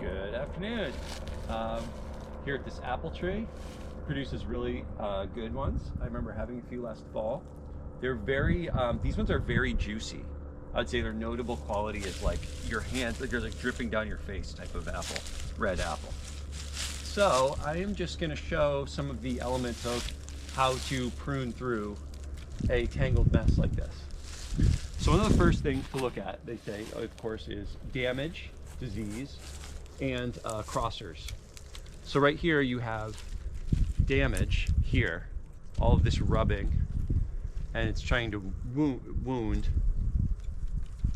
Good afternoon. Here at this apple tree, produces really good ones. I remember having a few last fall. They're very, these ones are very juicy. I'd say their notable quality is like your hands, like they're like dripping down your face type of apple, red apple. So I am just gonna show some of the elements of how to prune through a tangled mess like this. So one of the first things to look at, they say, of course, is damage, disease, and crossers. So right here you have damage here, all of this rubbing, and it's trying to wound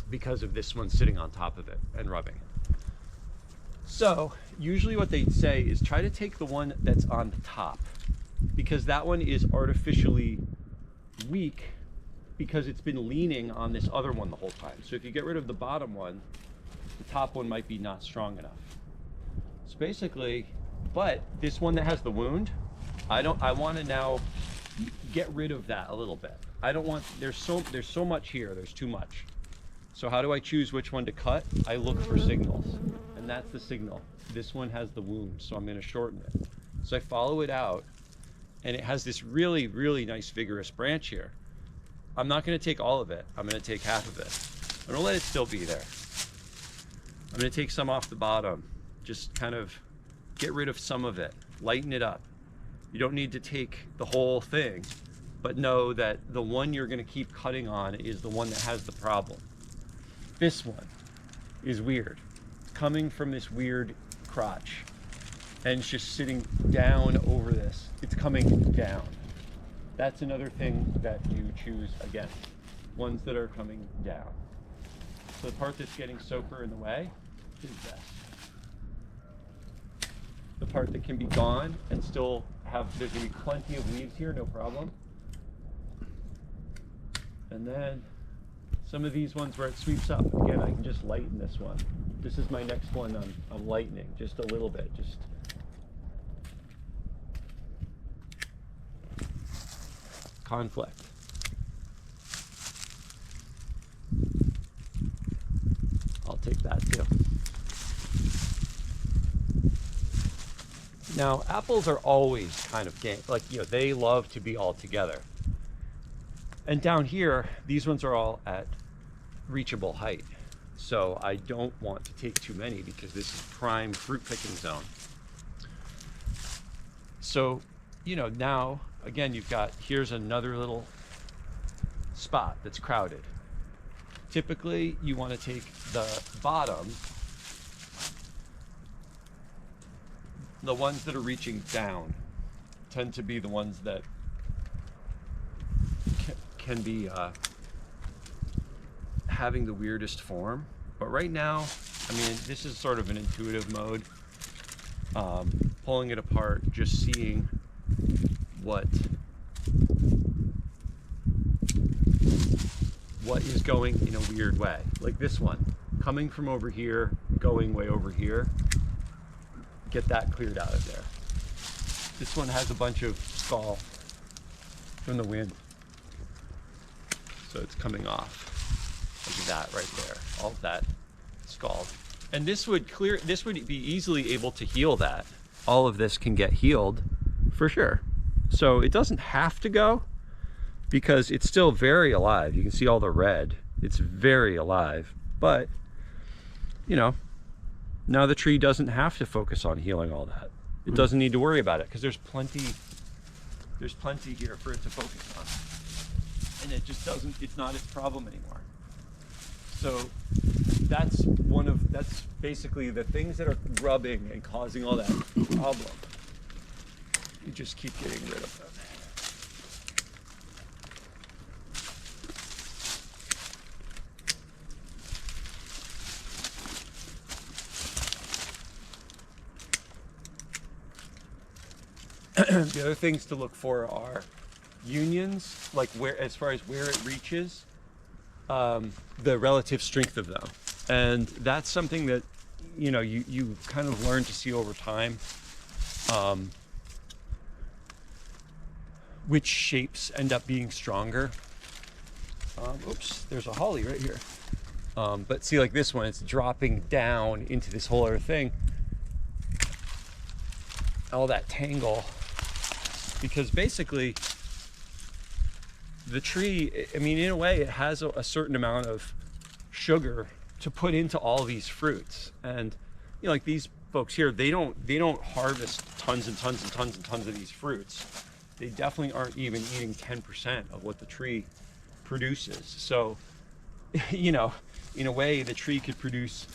because of this one sitting on top of it and rubbing it. So usually what they say is try to take the one that's on the top, because that one is artificially weak because it's been leaning on this other one the whole time. So if you get rid of the bottom one, the top one might be not strong enough. So basically, but this one that has the wound, I want to now get rid of that a little bit. I don't want, there's so much here, there's too much. So how do I choose which one to cut? I look for signals, and that's the signal. This one has the wound, so I'm going to shorten it. So I follow it out, and it has this really, really nice vigorous branch here. I'm not going to take all of it. I'm going to take half of it. I'm going to let it still be there. I'm going to take some off the bottom. Just kind of get rid of some of it. Lighten it up. You don't need to take the whole thing, but know that the one you're going to keep cutting on is the one that has the problem. This one is weird. It's coming from this weird crotch, and it's just sitting down over this. It's coming down. That's another thing that you choose against, ones that are coming down. So the part that's getting soaker in the way is this. The part that can be gone and still have, there's gonna be plenty of leaves here, no problem. And then some of these ones where it sweeps up, again, I can just lighten this one. This is my next one I'm lightening, just a little bit, just. Conflict. I'll take that too. Now, apples are always kind of like, you know, they love to be all together. And down here, these ones are all at reachable height. So I don't want to take too many because this is prime fruit picking zone. So, you know, now, again, you've got, here's another little spot that's crowded. Typically, you want to take the bottom, the ones that are reaching down tend to be the ones that can be having the weirdest form. But right now, I mean, this is sort of an intuitive mode. Pulling it apart, just seeing what is going in a weird way. Like this one, coming from over here, going way over here. Get that cleared out of there. This one has a bunch of scall from the wind. So it's coming off. Look at that right there. All of that scald. And this would be easily able to heal that. All of this can get healed for sure. So it doesn't have to go because it's still very alive. You can see all the red. It's very alive. But, you know, now the tree doesn't have to focus on healing all that. It doesn't need to worry about it because there's plenty here for it to focus on. And it just doesn't, it's not its problem anymore. So that's basically the things that are rubbing and causing all that problem. You just keep getting rid of them. The other things to look for are unions, like as far as where it reaches, the relative strength of them. And that's something that, you know, you kind of learn to see over time. Which shapes end up being stronger. Oops, there's a holly right here. But see, like this one, it's dropping down into this whole other thing. all that tangle, because basically the tree, I mean, in a way it has a certain amount of sugar to put into all these fruits. And you know, like these folks here, they don't harvest tons and tons and tons and tons of these fruits. They definitely aren't even eating 10% of what the tree produces. So, you know, in a way the tree could produce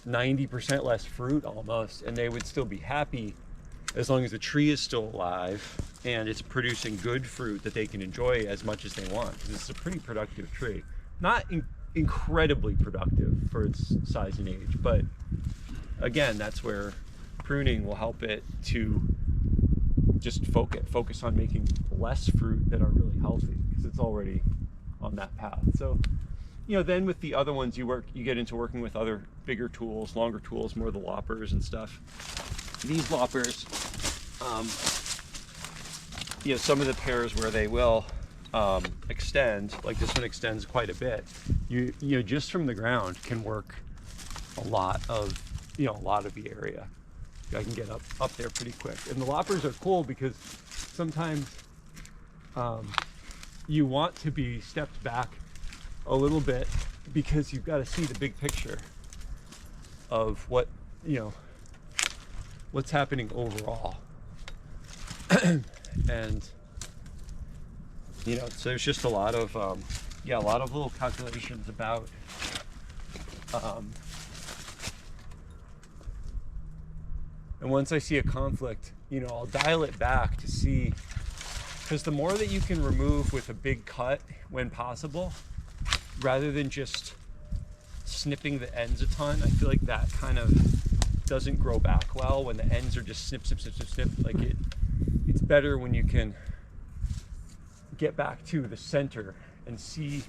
90% less fruit almost, and they would still be happy as long as the tree is still alive and it's producing good fruit that they can enjoy as much as they want. This is a pretty productive tree. Not incredibly productive for its size and age, but again, that's where pruning will help it to just focus on making less fruit that are really healthy, because it's already on that path. So, you know, then with the other ones, you get into working with other bigger tools, longer tools, more the loppers and stuff. These loppers, you know, some of the pairs where they will extend, like this one extends quite a bit. You know, just from the ground can work a lot of the area. I can get up there pretty quick. And the loppers are cool because sometimes you want to be stepped back a little bit because you've got to see the big picture of what, you know, what's happening overall. And you know, so there's just a lot of little calculations about and once I see a conflict, you know, I'll dial it back to see, because the more that you can remove with a big cut when possible, rather than just snipping the ends a ton, I feel like that kind of doesn't grow back well when the ends are just snip. Like it's better when you can get back to the center and see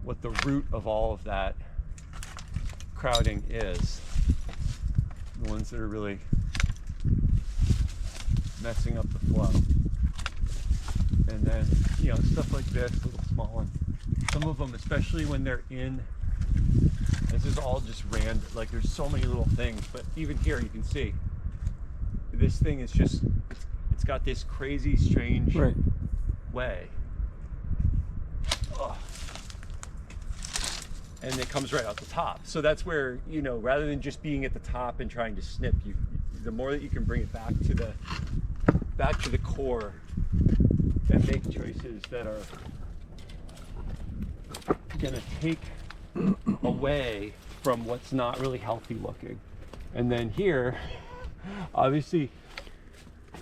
what the root of all of that crowding is. The ones that are really messing up the flow. And then, you know, stuff like this, little small one. Some of them, especially when they're in, this is all just random, like there's so many little things, but even here you can see, this thing is just, it's got this crazy, strange way. Ugh. And it comes right out the top. So that's where, you know, rather than just being at the top and trying to snip, the more that you can bring it back to the core and make choices that are gonna take away from what's not really healthy looking. And then here, obviously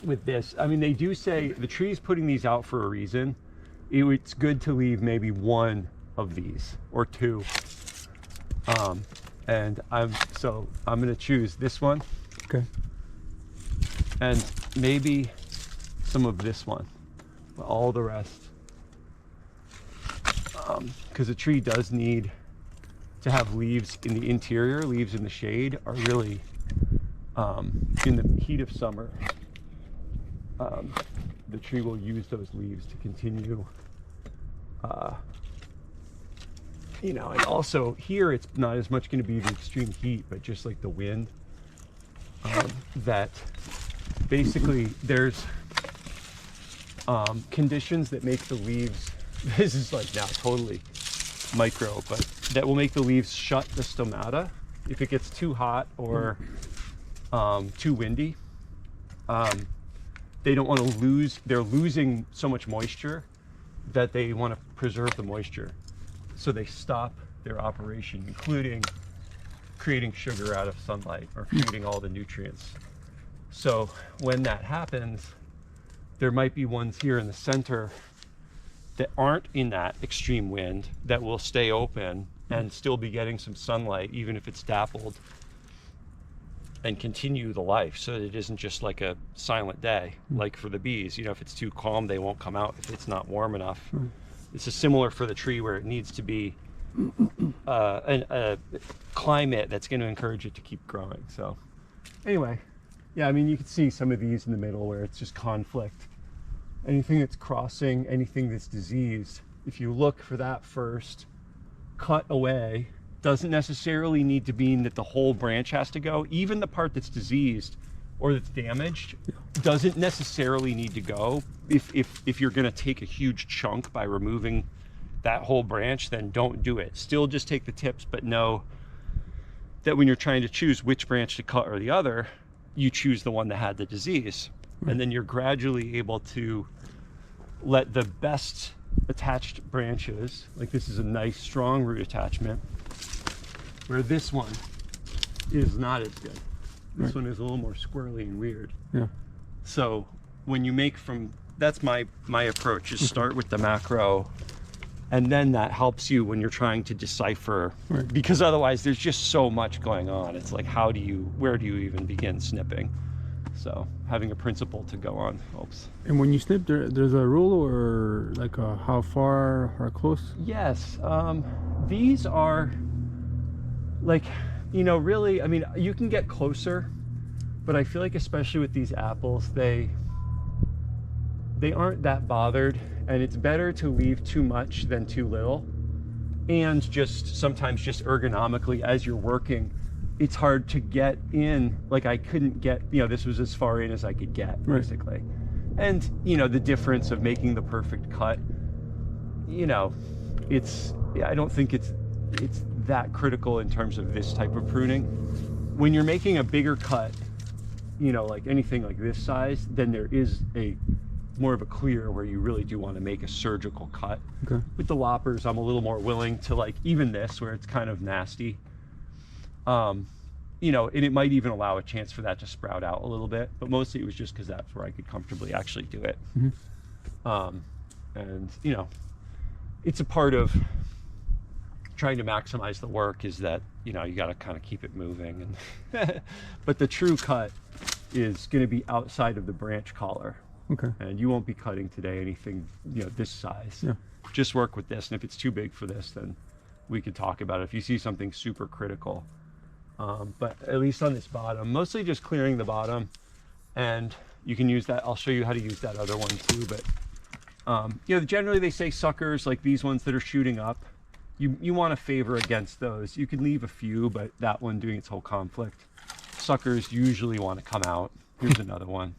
with this, I mean, they do say the tree's putting these out for a reason. It's good to leave maybe one of these or two. And I'm gonna choose this one. Okay. And maybe some of this one, but all the rest. Because a tree does need to have leaves in the interior. Leaves in the shade are really, in the heat of summer, the tree will use those leaves to continue, you know, and also here it's not as much going to be the extreme heat, but just like the wind, that basically there's conditions that make the leaves, this is like now totally micro, but that will make the leaves shut the stomata if it gets too hot or too windy. They don't want to lose, they're losing so much moisture that they want to preserve the moisture. So they stop their operation, including creating sugar out of sunlight or creating all the nutrients. So when that happens, there might be ones here in the center that aren't in that extreme wind that will stay open and still be getting some sunlight, even if it's dappled, and continue the life, so that it isn't just like a silent day, like for the bees. You know, if it's too calm, they won't come out if it's not warm enough. This is similar for the tree, where it needs to be a climate that's going to encourage it to keep growing. So anyway, yeah, I mean, you can see some of these in the middle where it's just conflict. Anything that's crossing, anything that's diseased, if you look for that first, cut away. Doesn't necessarily need to mean that the whole branch has to go. Even the part that's diseased or that's damaged doesn't necessarily need to go. If you're going to take a huge chunk by removing that whole branch, then don't do it. Still just take the tips, but know that when you're trying to choose which branch to cut or the other, you choose the one that had the disease. And then you're gradually able to let the best attached branches, like this is a nice strong root attachment, where this one is not as good. This one is a little more squirrely and weird. Yeah. So when you make that's my approach, is start with the macro, and then that helps you when you're trying to decipher, because otherwise there's just so much going on. It's like, where do you even begin snipping? So having a principle to go on helps. And when you snip, there's a rule, or like how far or close? Yes. These are like, really, I mean, you can get closer, but I feel like especially with these apples, they aren't that bothered, and it's better to leave too much than too little. And just sometimes just ergonomically as you're working, it's hard to get in. Like I couldn't get, this was as far in as I could get, basically. And the difference of making the perfect cut, I don't think it's that critical in terms of this type of pruning. When you're making a bigger cut, like anything like this size, then there is more of a clear where you really do want to make a surgical cut. Okay. With the loppers, I'm a little more willing to, like, even this where it's kind of nasty, and it might even allow a chance for that to sprout out a little bit, but mostly it was just because that's where I could comfortably actually do it. And it's a part of trying to maximize the work, is that you got to kind of keep it moving, and but the true cut is going to be outside of the branch collar. Okay. And you won't be cutting today anything this size. Yeah. Just work with this, and if it's too big for this, then we could talk about it if you see something super critical. But at least on this bottom, mostly just clearing the bottom, and you can use that. I'll show you how to use that other one too. But generally they say suckers, like these ones that are shooting up, you want to favor against those. You can leave a few, but that one doing its whole conflict, suckers usually want to come out. Here's another one.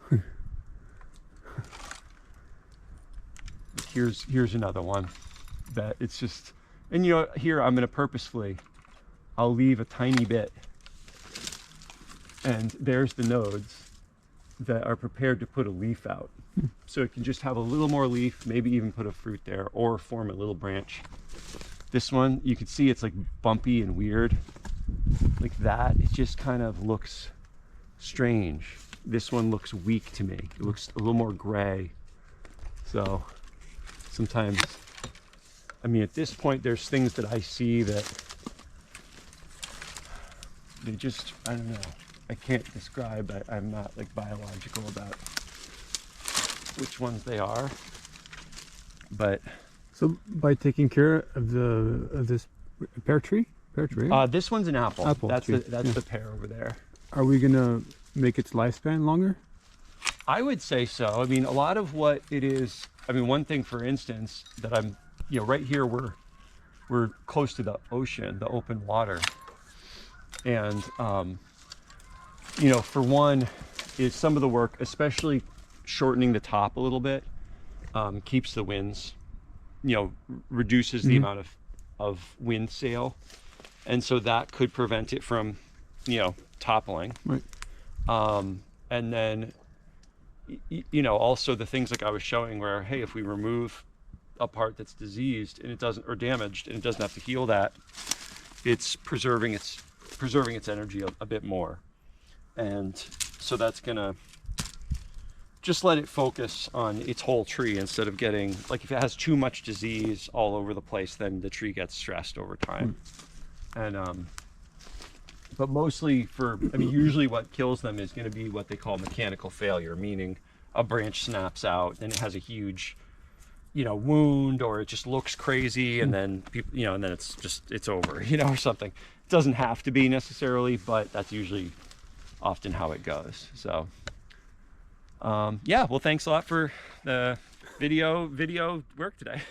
Here's another one that it's just, and here I'm going to purposefully, I'll leave a tiny bit, and there's the nodes that are prepared to put a leaf out. So it can just have a little more leaf, maybe even put a fruit there, or form a little branch. This one, you can see it's like bumpy and weird, like that. It just kind of looks strange. This one looks weak to me. It looks a little more gray. So sometimes, I mean, at this point, there's things that I see that they just, I don't know, I can't describe. I'm not like biological about which ones they are, but. So by taking care of this pear tree? This one's an apple. That's the pear over there. Are we gonna make its lifespan longer? I would say so. I mean, a lot of what it is, I mean, one thing, for instance, that I'm, right here, we're close to the ocean, the open water. And, for one, is some of the work, especially shortening the top a little bit, keeps the winds, reduces the amount of wind sail. And so that could prevent it from, toppling. Right. And then, also the things like I was showing where, hey, if we remove a part that's diseased and it doesn't, or damaged, and it doesn't have to heal that, it's preserving its energy a bit more. And so that's gonna just let it focus on its whole tree instead of getting, like, if it has too much disease all over the place, then the tree gets stressed over time. And but mostly usually what kills them is going to be what they call mechanical failure, meaning a branch snaps out and it has a huge, wound, or it just looks crazy, and then people, and then it's over, or something. It doesn't have to be necessarily, but that's usually often how it goes. So, yeah, well, thanks a lot for the video work today.